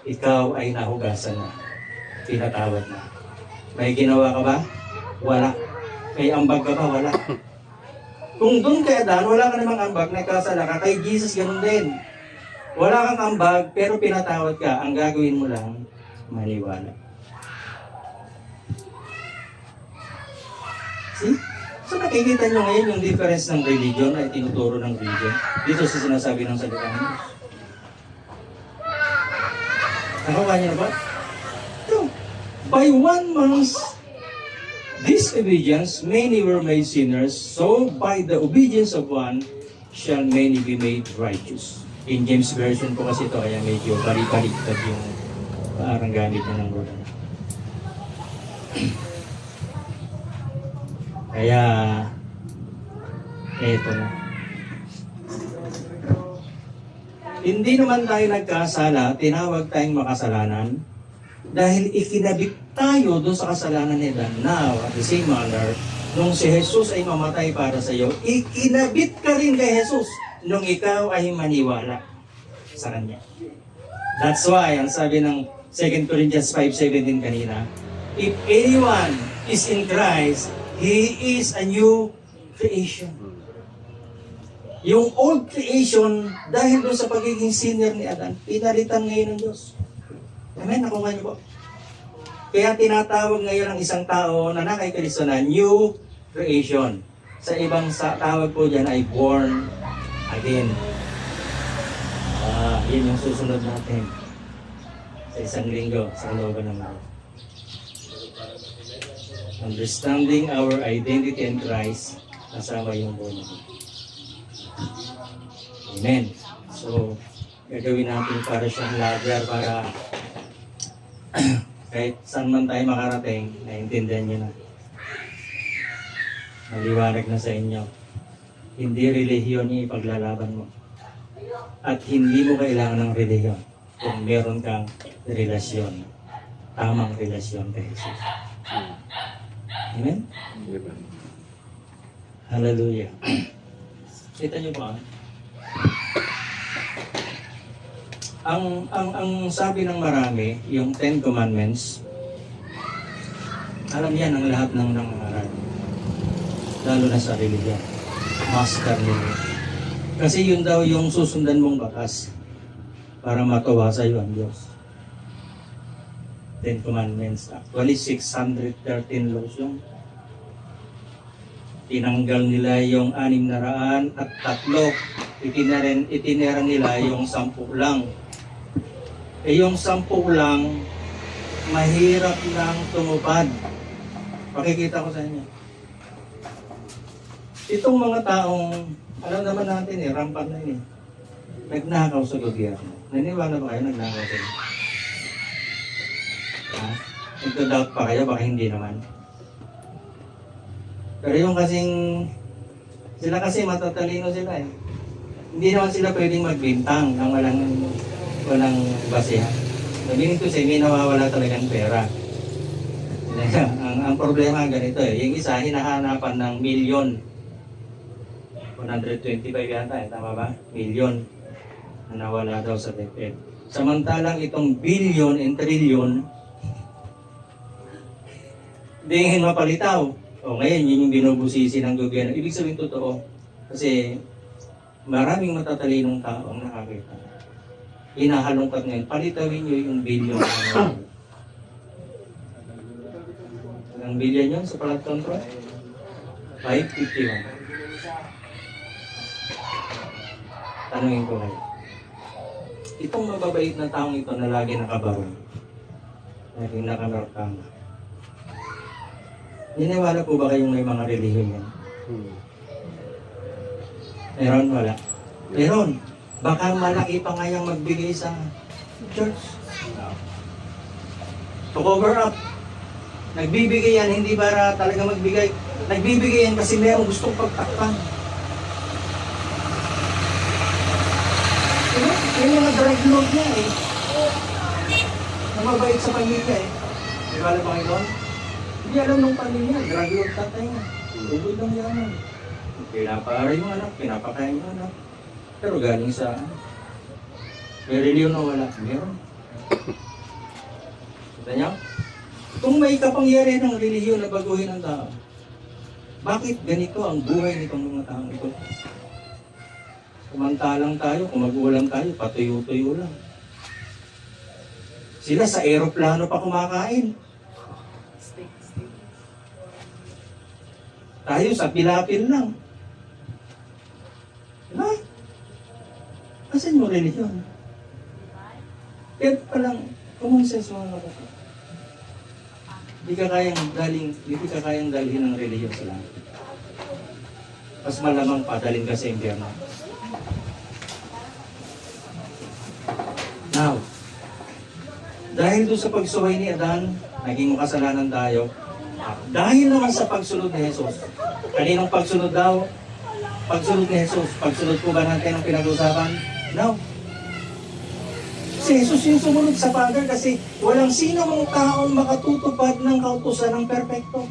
ikaw ay nahugasan na. Pinatawad na. May ginawa ka ba? Wala. May ambag ka ba? Wala. Kung doon kay Adan, wala ka namang ambag, nagkasala ka. Kay Jesus, ganun din. Wala kang ambag, pero pinatawad ka. Ang gagawin mo lang, maniwala. See? So nakikita nyo ngayon yung difference ng religion ay tinuturo ng religion dito sa sinasabi ng salita ng Diyos. Nakuha niyo na ba? No. By one man's disobedience, many were made sinners, so by the obedience of one shall many be made righteous. In James Version po kasi ito, kaya medyo balik-baliktad yung parang gamit na ng Lord. Kaya, eto na. Hindi naman tayo nagkasala, tinawag tayong makasalanan, dahil ikinabit tayo doon sa kasalanan ni Adan. Now, at the same manner, nung si Jesus ay mamatay para sa iyo, ikinabit ka rin kay Jesus nung ikaw ay maniwala sa Kanya. That's why, ang sabi ng 2 Corinthians 5:17 kanina, if anyone is in Christ, he is a new creation. Yung old creation, dahil doon sa pagiging sinner ni Adan, pinalitan ngayon ng Diyos. Amen? Nakuha niyo po. Kaya tinatawag ngayon ang isang tao na kay Kristo na new creation. Sa ibang tawag po dyan ay born again. Yun yung susunod natin sa isang linggo sa looban ng Lord. Understanding our identity in Christ, kasama yung born again. Amen. So, gagawin natin para siyang lagar para kahit saan man tayo makarating, naintindihan nyo na. Maliwanag na sa inyo. Hindi relihiyon yung ipaglalaban mo. At hindi mo kailangan ng relihiyon kung meron kang relasyon. Tamang relasyon kay Jesus. Amen? Hallelujah. Kita nyo ba? Ang sabi ng marami, yung 10 Commandments, alam yan ang lahat ng nangangaral. Lalo na sa religion. Master nila. Kasi yun daw yung susundan mong bakas para matuwa sa iyo ang Diyos. 10 Commandments. Actually, 613 laws yung tinanggal nila yung 603 at itinera nila yung 10 lang. Eh yung 10 lang, mahirap lang tumupad. Pakikita ko sa inyo. Itong mga taong, alam naman natin rampant na yun nagnakaw sa gobyerno. Naniwala ba kayo nagnakaw sa inyo? Ha? Nagda-doubt pa kayo, baka hindi naman. Pero yung kasing, sila kasi matatalino sila Hindi naman sila pwedeng magbintang ng walang basehan. Sabihin ko sa may nawawala talagang pera. ang problema ganito yung isa hinahanapan ng milyon. 125 yata tama ba? Milyon na nawala daw sa DepEd. Samantalang itong billion and trillion hindi mapalitaw. O ngayon, yun yung binubusisi ng gobyerno. Ibig sabihin totoo. Kasi maraming matatalinong tao ang nakakita. Hinahalongkat ngayon, palitawin nyo yung billion. Ang billion yun sa flood control? 551. Tanungin ko ngayon. Itong mababait na taong ito na lagi nakabarong, laging nakamarkama. Niniwala po ba kayong may mga relihiyon yan? Meron, wala. Meron. Baka malaki pa nga yung magbigay sa church. To cover up. Nagbibigay yan, hindi para talaga magbigay. Nagbibigay yan kasi mayroong gustong pagtakpan. Yung mga drug lord niya Namabait sa pamilya Naniwala ba kayo doon? Hindi alam ng pamilya, drug lord tatay nga. Ubod lang yaman. Pinapaaral yung anak, pinapakain yung anak. Pero galing sa may reliyon na wala. Meron. Kita niyo? Kung may kapangyarihan ng reliyon na baguhin ang tao, bakit ganito ang buhay nitong mga taong ito? Kumantalang tayo, kung magulang tayo, patuyo-tuyo lang. Sila sa aeroplano pa kumakain. Tayo sa pilapil lang. Diba? Asan mo religion? Kaya palang, common sense mga kapatid. Hindi ka kayang dalhin ng religion sa langit. Mas malamang padalhin ka sa impyerno. Now, dahil doon sa pagsuway ni Adan, naging makasalanan tayo. Dahil naman sa pagsunod ni Jesus. Kaninong pagsunod daw? Pagsunod ni Jesus. Pagsunod po ba natin ang pinag-usapan? No. Si Jesus yung sumunod sa Father kasi walang sino mang taong makatutupad ng kautusan ng perpekto.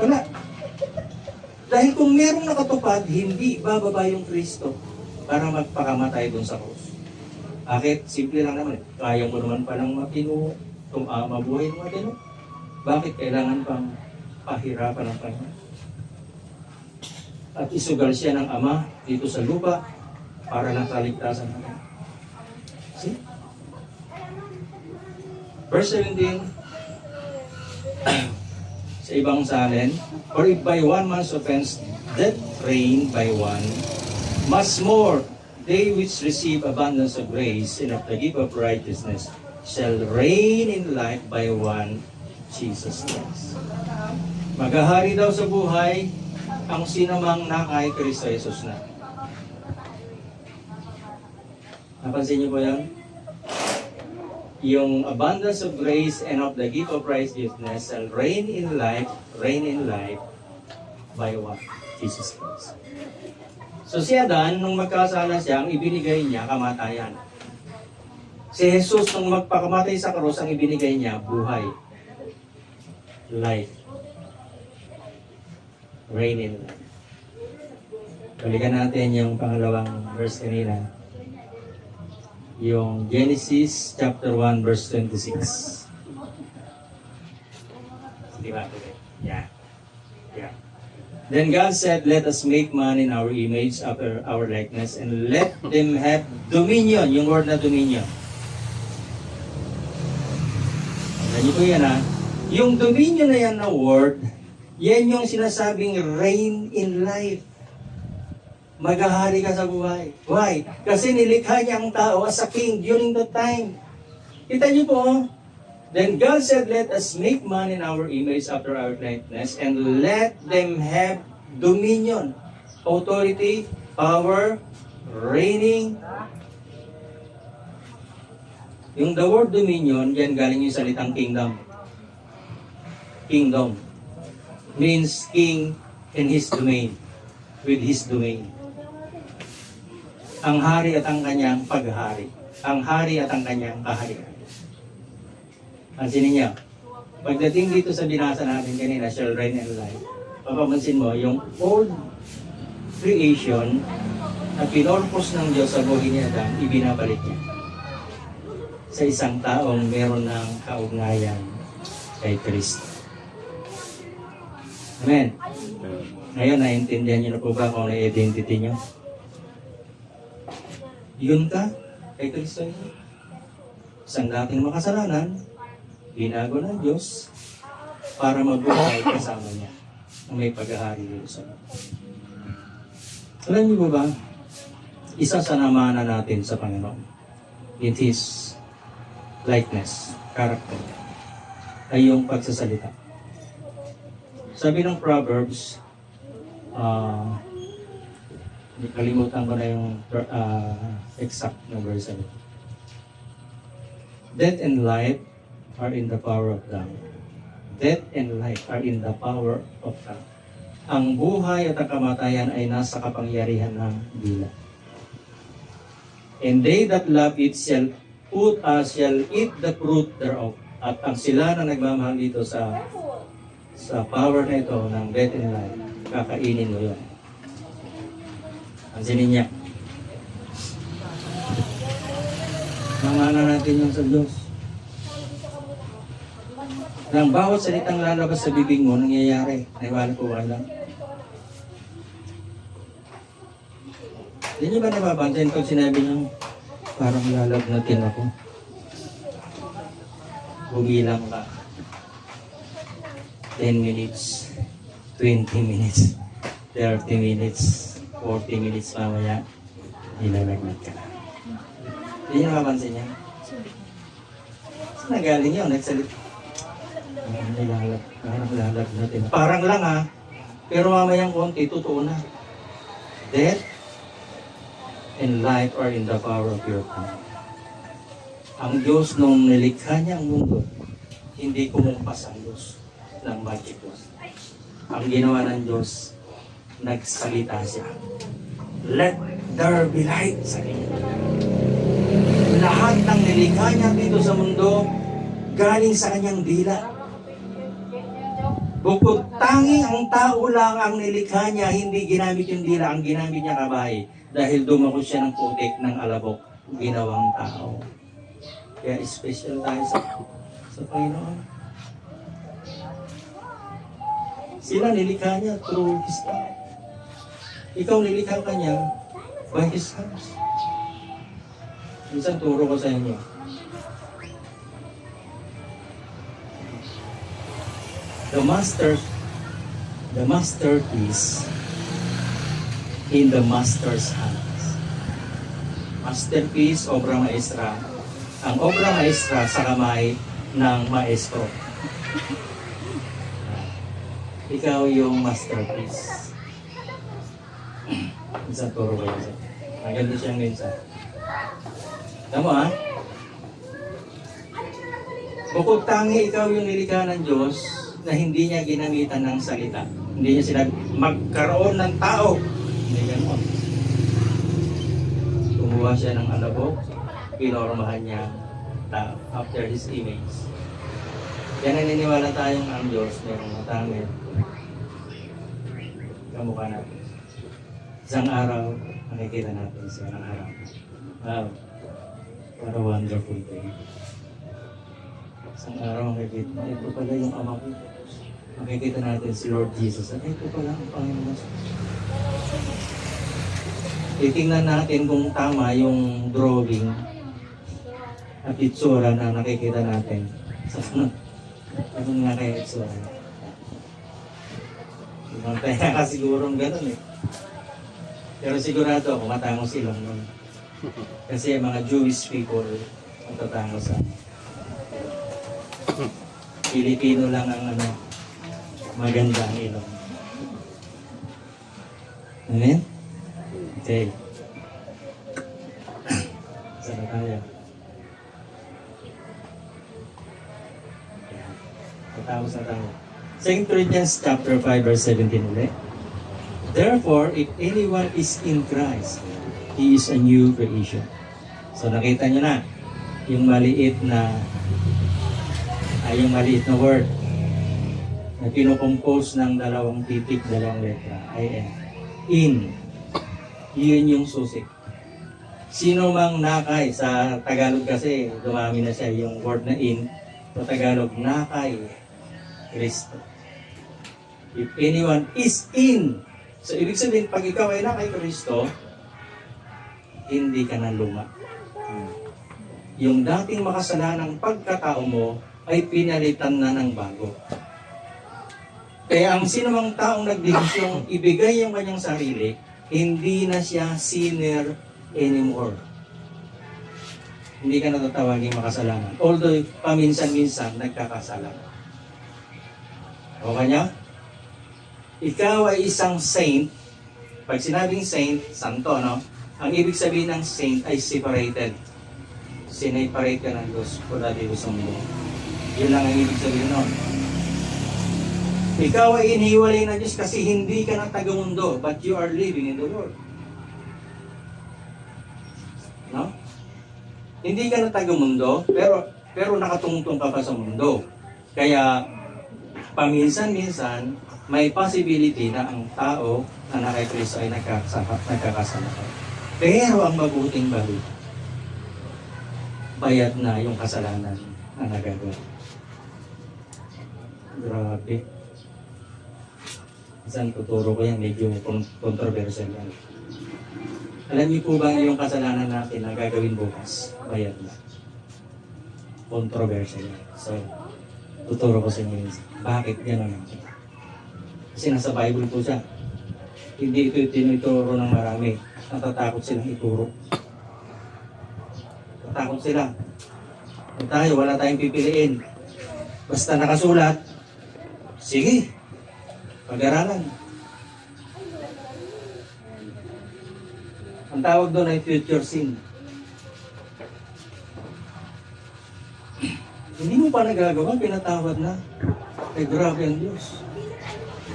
Wala. Dahil kung merong nakatupad, hindi bababa yung Kristo para magpakamatay doon sa krus. Bakit? Simple lang naman. Kaya mo naman palang matino, mabuhay mo matino. Bakit kailangan pang pahirapan ng Panginoon? At isugal siya ng Ama dito sa lupa para lang kaligtasan natin. See? Verse 17 sa ibang salin, for if by one man's offense death reigned by one, much more they which receive abundance of grace and of the gift of righteousness shall reign in life by one, Jesus Christ. Maghahari daw sa buhay ang sinamang na kay Kristo Jesus na. Napansin niyo po yan? Yung abundance of grace and of the gift of righteousness shall reign in life by what? Jesus Christ. So si Adan, nung magkasala siya, ang ibinigay niya, kamatayan. Si Jesus, nung magpakamatay sa krus, ang ibinigay niya, buhay. Life. Reign in life. Balikan natin yung pangalawang verse kanina. Yung Genesis chapter 1 verse 26. Di ba? Yeah. Yeah. Then God said, let us make man in our image after our likeness and let them have dominion. Yung word na dominion. Alam niyo po yan ha. Yung dominion na yan na word, yan yung sinasabing reign in life. Maghahari ka sa buhay. Why? Kasi nilikha niya ang tao as a king during that time. Kita niyo po, then God said, let us make man in our image after our likeness and let them have dominion, authority, power, reigning. Yung the word dominion, yan galing yung salitang kingdom. Kingdom means king in his domain, with his domain. Ang hari at ang kanyang paghari. Ang hari at ang kanyang kaharian. Pansinin niyo, pagdating dito sa binasa natin kanina, shall reign and life, papapansin mo, yung old creation na pinorpos ng Diyos sa buhay ni Adam, ibinabalik niya sa isang taong meron ng kaugnayan kay Kristo. Amen. Ngayon, naiintindihan niyo na po ba kung ano yung identity niyo? Yun ka kay Kristo. Isang dating makasalanan, binago ng Diyos para mabuhay kasama niya na may paghahari dito sa mundo. Alam niyo ba, isa sa namana natin sa Panginoon, in His likeness, character, ay yung pagsasalita. Sabi ng Proverbs, kalimutan ko na yung exact na verse. Death and life are in the power of tongue. Death and life are in the power of tongue. Ang buhay at ang kamatayan ay nasa kapangyarihan ng dila. And they that love it shall eat the fruit thereof. At ang sila na nagmamahal dito sa power na ito ng death and life, kakainin mo yun. Pansinin niya. Namana natin yung sa Diyos. Nang bawat salitang lalabas sa bibig mo, nangyayari. Naiwala po ka lang. Hindi niyo ba nababantayan pag sinabi niyo, parang lalagnatin ako? Bumilang ka. 10 minutes, 20 minutes, 30 minutes, 40 minutes mamaya, ilalagnat ka na. Hindi niyo napapansin niya? Saan nagaling yun? Nagsalit. Parang lalagnatin. Parang lang ha, pero mamayang konti, totoo na. Death and life are in the power of your tongue. Ang Diyos nung nilikha niya ang mundo, hindi kumumpas ang Diyos ng magic words. Ang ginawa ng Diyos, nagsalita siya. Let there be light sa kanya. Lahat ng nilikha niya dito sa mundo, galing sa kanyang dila. Bukod tanging ang tao lang ang nilikha niya, hindi ginamit yung dila, ang ginamit niya kamay. Dahil dumakot siya ng putik ng alabok, ginawang tao. Kaya special tayo sa Panginoon. Sila nilikha niya through His power. Ikaw nilikha ka niya by His hands. Minsan turo ko sa inyo. The masterpiece in the master's hands. Masterpiece, obra maestra. Ang obra maestra sa kamay ng maestro. Ikaw yung masterpiece. Minsan turo ko yun. Maganda siyang minsan. Tama ha? Bukod tangi ikaw yung nilikha ng Diyos na hindi niya ginamitan ng salita. Hindi niya sinabi, magkaroon ng tao. Hindi ganoon. Kumuha siya ng alabok, pinormahan niya tao after His image. Kaya naniniwala tayong ang Diyos mayroong matangin. Kamukha natin. Isang araw, makikita natin siya ng araw. Wow. What a wonderful day. Isang araw makikita, ito pala yung ama ko. Makikita natin si Lord Jesus at ito pala ang Panginoon. Titingnan natin kung tama yung drawing at itsura na nakikita natin sa sunod. Ano nga kaya itsura? Ibang tayo ka sigurong gano'n eh. Pero sigurado ako matangos silang nun. Kasi mga Jewish people matatangos sa Pilipino lang ang maganda ang ilong. Amen? Okay. Saan na tayo? Patapos na tayo. 2 Corinthians chapter 5 verse 17 ulit. Therefore, if anyone is in Christ, he is a new creation. So nakita nyo na yung maliit na word na kinukompose ng dalawang titik, dalawang letra, I-N. In. Yun yung susi. Sino mang nakay, sa Tagalog kasi dumami na siya yung word na in, sa Tagalog, nakay Kristo. If anyone is in, so ibig sabihin, pag ikaw ay nakay Kristo, hindi ka na luma. Yung dating makasalanang pagkatao mo ay pinalitan na ng bago. Kaya ang sinumang taong nagdesisyong ibigay yung kanyang sarili, hindi na siya sinner anymore. Hindi ka natatawaging makasalanan. Although paminsan-minsan nagkakasala. O kanya? Ikaw ay isang saint. Pag sinabing saint, santo, no? Ang ibig sabihin ng saint ay separated. Sineparate ka ng Diyos mula dito sa mundo. Yun lang ang ibig sabihin nun. Ikaw ay inihiwalay na Diyos kasi hindi ka ng taga-mundo, but you are living in the world. No? Hindi ka ng taga-mundo, pero nakatungtong ka pa sa mundo. Kaya, paminsan-minsan, may possibility na ang tao na nakay-Kristo ay nagkakasala. Pero ang mabuting balita, bayad na yung kasalanan na nagagawa. Grabe. Isang tuturo ko yan, medyo controversial yan. Alam niyo po ba yung kasalanan natin na gagawin bukas? Bayad na. Controversial yan. So, tuturo ko sa inyo yun. Bakit gano'n? Kasi nasa Bible po siya. Hindi ito tinuturo ng marami. Natatakot silang ituro. Natatakot sila. Kung tayo, wala tayong pipiliin. Basta nakasulat, sige, pag-aralan. Ang tawag doon ay future sin. Hindi mo pa nagagawa, pinatawad na. Ay grabe ang Diyos.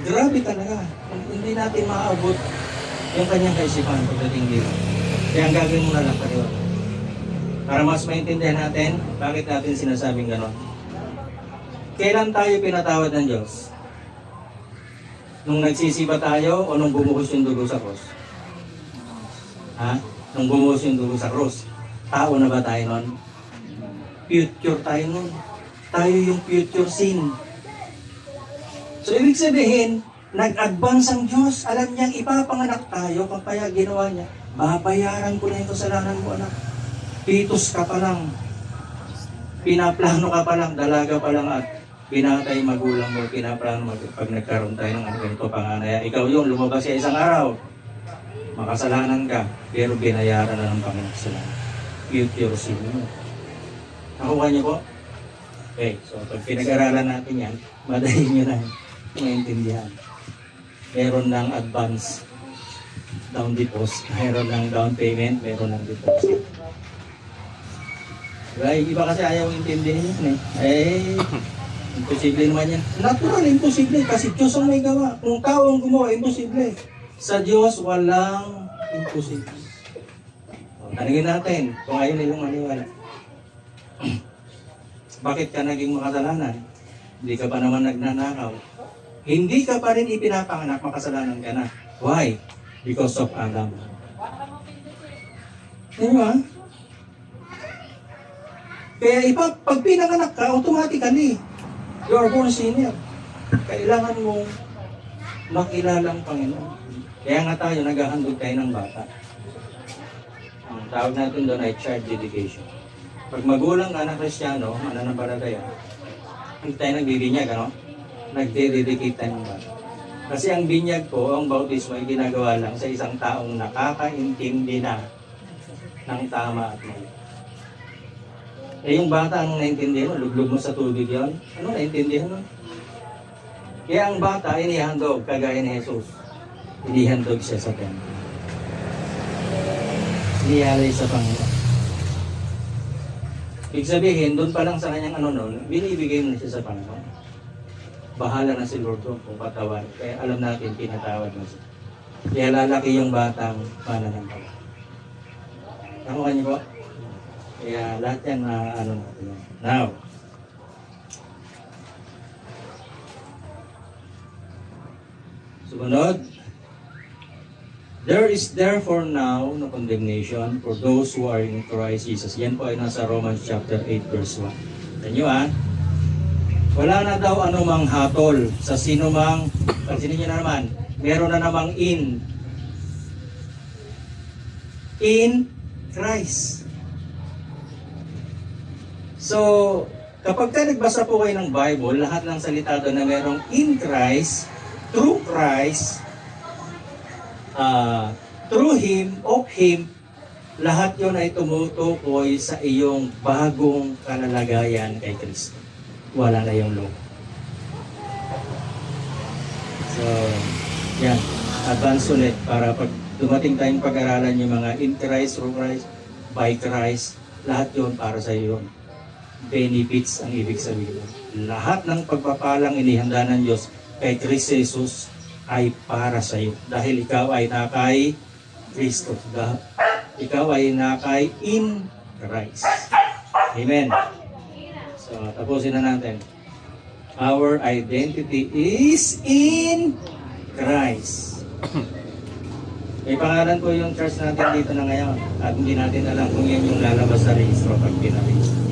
Grabe talaga. Hindi natin maaabot yung kanyang kaisipan pagdating dito. Kaya ang gagawin mo na lang pariwala. Para mas maintindihan natin, bakit natin sinasabing gano'n. Kailan tayo pinatawad ng Diyos? Nung nagsisiba tayo o nung bumuhos yung dugo sa cross? Ha? Nung bumuhos yung dugo sa cross. Tao na ba tayo nun? Future tayo nun. Tayo yung future sin. So, ibig sabihin, nag-advance ang Diyos. Alam niyang ipapanganak tayo, kaya ginawa niya, babayaran ko na yung kasalanan mo, anak. Pitos ka pa lang. Pinaplano ka pa lang, dalaga pa lang at pinatay magulang mo, pinaplano pag nagkaroon tayo ng ganito panganaya. Ikaw yung lumabas sa isang araw. Makasalanan ka, pero binayaran na ng Panginoon kasalanan. Future sin mo. Nakuha niyo po? Okay, so pag pinag-aralan natin yan, madali nyo na maintindihan. Meron ng advance down deposit, meron ng down payment, meron ng deposit. Diba? Iba kasi ayaw intindihin yan imposible naman yan. Natural, imposible kasi Diyos ang may gawa. Kung tao ang gumawa, imposible. Sa Diyos, walang imposible. Tanungin natin kung ayaw nilang maniwala. Bakit ka naging makasalanan? Hindi ka pa naman nagnanakaw. Hindi ka pa rin ipinapanganak, makasalanan ka na. Why? Because of Adam. Diba? Kaya pag pinanganak ka, automatically, you are born sinner. Kailangan mo makilala ang Panginoon. Kaya nga tayo, naghahandog tayo ng bata. Ang tawag natin doon ay child dedication. Pag magulang ka ng Kristiyano, mananampalataya, hindi tayo nagbibinyag, ano? Nagde-dedicate tayo ng bata. Kasi ang binyag po, ang bautismo ay ginagawa lang sa isang taong nakakaintindi na ng tama at mali. Eh yung bata, anong naintindihan mo? Luglog mo sa tubig yon. Ano naintindihan mo? Kaya ang bata, inihandog, kagaya ni Jesus. Inihandog siya sa templo. Iniyalay sa Panginoon. Ibig sabihin, doon pa lang sa kanyang binibigay mo na siya sa Panginoon. Bahala na si Lord doon kung patawad. Kaya alam natin, pinatawad mo siya. Kaya lalaki yung batang mananampalataya. Nakuha niyo po? Kaya lahat yan natin. Now, sumunod, there is therefore now no condemnation for those who are in Christ Jesus. Yan po ay nasa Romans chapter 8 verse 1. Tanyo wala na daw anumang hatol sa sinumang, pansinin nyo na naman, meron na namang in Christ. So, kapag ka nagbasa po kayo ng Bible, lahat ng salita doon na merong in Christ, through Christ, through Him, of Him, lahat yon ay tumutukoy sa iyong bagong kalalagayan kay Kristo. Wala na yung loob. So, yan. Advance ulit para pag dumating tayong pag-aralan yung mga in Christ, through Christ, by Christ, lahat yon para sa iyo. Benefits ang ibig sabihin. Lahat ng pagpapalang inihanda ng Diyos kay Kristo Jesus ay para sa iyo. Dahil ikaw ay nakay Kristo. Ikaw ay nakay in Christ. Amen. So, tapusin na natin. Our identity is in Christ. May pangalan po yung church natin dito na ngayon at hindi natin alam kung yan yung lalabas sa registro pag pinarehistro.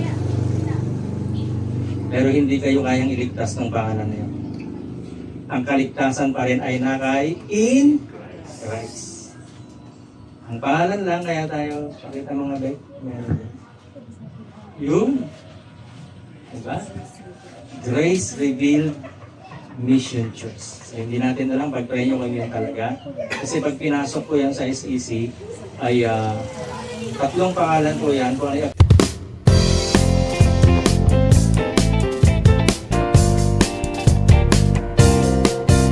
Pero hindi kayo kayang iligtas ng pangalan na yun. Ang kaligtasan pa rin ay nakay in Christ. Ang pangalan lang, kaya tayo, pakita mga bek, meron din. Yung, diba? Grace Revealed Mission Church. So, hindi natin alam, pag-pray nyo kayo yan talaga. Kasi pag pinasok ko yan sa SEC, ay tatlong pangalan po yan. Kung ano